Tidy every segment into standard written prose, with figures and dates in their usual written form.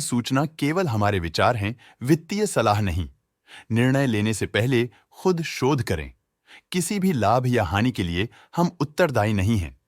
सूचना केवल हमारे विचार हैं, वित्तीय सलाह नहीं। निर्णय लेने से पहले खुद शोध करें। किसी भी लाभ या हानि के लिए हम उत्तरदायी नहीं हैं।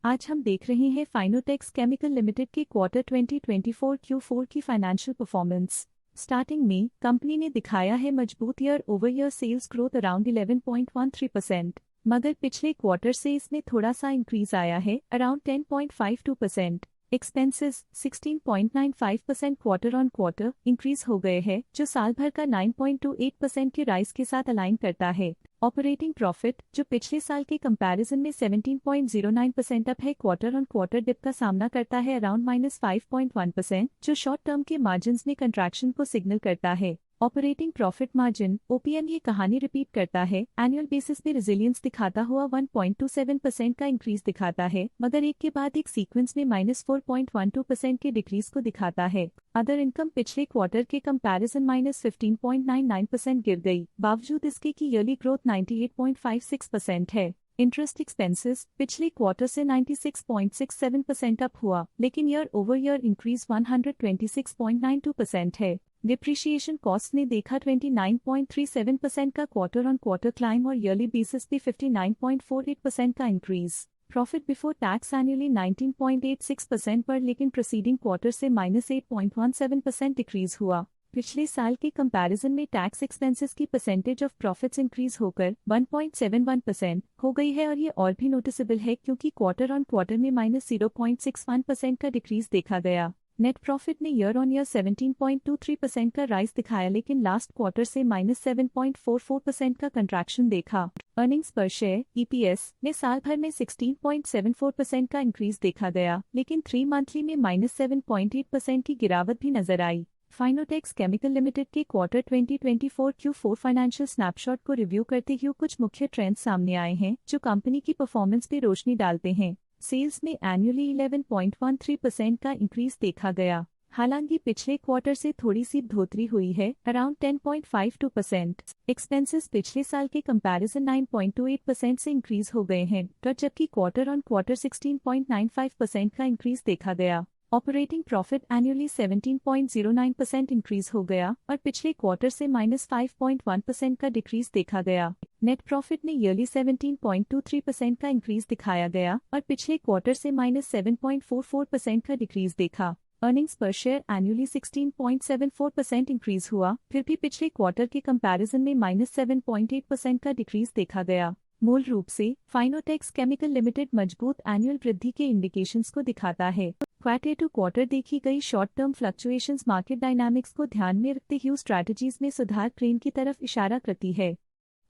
आज हम देख रहे हैं फाइनोटेक्स केमिकल लिमिटेड के क्वार्टर 2024 Q4 की फाइनेंशियल परफॉर्मेंस। स्टार्टिंग में कंपनी ने दिखाया है मजबूत year over year sales growth around 11.13%, मगर पिछले क्वार्टर से इसमें थोड़ा सा इंक्रीज आया है around 10.52%। Expenses 16.95% quarter on quarter increase हो गए हैं, जो साल भर का 9.28% के राइज के साथ अलाइन करता है। ऑपरेटिंग प्रॉफिट, जो पिछले साल के कंपैरिजन में 17.09% अप है, क्वार्टर ऑन क्वार्टर डिप का सामना करता है अराउंड -5.1%, जो शॉर्ट टर्म के मार्जिन्स में कंट्रैक्शन को सिग्नल करता है। ऑपरेटिंग प्रॉफिट मार्जिन OPM ये कहानी रिपीट करता है, एनुअल बेसिस पे रेजिलियंस दिखाता हुआ 1.27% का इंक्रीज दिखाता है, मगर एक के बाद एक सीक्वेंस में -4.12% के डिक्रीज को दिखाता है। अदर इनकम पिछले क्वार्टर के कंपैरिजन -15.99% गिर गई, बावजूद इसके कि ईयरली ग्रोथ 98.56% है। इंटरेस्ट एक्सपेंसेस पिछले क्वार्टर से 96.67% अप हुआ, लेकिन ईयर ओवर ईयर इंक्रीज 126.92% है। डिप्रिशिएशन कॉस्ट ने देखा 29.37% का क्वार्टर ऑन क्वार्टर क्लाइम और ईयरली बेसिस पे 59.48% का increase. Profit before tax annually 19.86% पर, लेकिन प्रीसीडिंग क्वार्टर से -8.17% डिक्रीज हुआ। पिछले साल के कंपैरिजन में टैक्स एक्सपेंसेस की परसेंटेज ऑफ प्रॉफिट्स इंक्रीज होकर 1.71% हो गई है, और ये और भी नोटिसेबल है क्योंकि क्वार्टर ऑन क्वार्टर में -0.61% का डिक्रीज देखा गया। नेट प्रॉफिट ने ईयर ऑन ईयर 17.23% का राइज दिखाया, लेकिन लास्ट क्वार्टर से -7.44% का कंट्रैक्शन देखा। अर्निंग्स पर शेयर EPS ने साल भर में 16.74% का इंक्रीज देखा गया, लेकिन 3 मंथली में -7.8% की गिरावट भी नजर आई। फाइनोटेक्स केमिकल लिमिटेड के क्वार्टर 2024 Q4 फाइनेंशियल स्नैपशॉट को रिव्यू करते हुए कुछ मुख्य ट्रेंड्स सामने आए हैं जो कंपनी की परफॉर्मेंस पे रोशनी डालते हैं। सेल्स में एनुअली 11.13% का इंक्रीज देखा गया, हालांकि पिछले क्वार्टर से थोड़ी सी बढ़ोतरी हुई है अराउंड 10.52%। एक्सपेंसेस पिछले साल के कंपैरिजन 9.28% से इंक्रीज हो गए हैं, जबकि क्वार्टर ऑन क्वार्टर 16.95% का इंक्रीज देखा गया। ऑपरेटिंग प्रॉफिट एनुअली 17.09% इंक्रीज हो गया और पिछले क्वार्टर से -5.1% का डिक्रीज देखा गया। नेट प्रॉफिट ने ईयरली 17.23% का इंक्रीज दिखाया गया और पिछले क्वार्टर से -7.44% का डिक्रीज देखा। अर्निंग्स पर शेयर एनुअली 16.74% इंक्रीज हुआ, फिर भी पिछले क्वार्टर के कंपैरिजन में -7.8% का डिक्रीज देखा गया। मूल रूप से फाइनोटेक्स केमिकल लिमिटेड मजबूत एनुअल वृद्धि के इंडिकेशंस को दिखाता है। क्वार्टर टू क्वार्टर देखी गई short term fluctuations market dynamics को ध्यान में रखते हुए स्ट्रैटेजीज में सुधार ट्रेंड की तरफ इशारा करती है।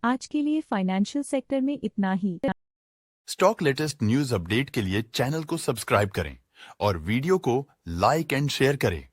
आज के लिए फाइनेंशियल सेक्टर में इतना ही। स्टॉक लेटेस्ट न्यूज अपडेट के लिए चैनल को सब्सक्राइब करें और वीडियो को लाइक एंड शेयर करें।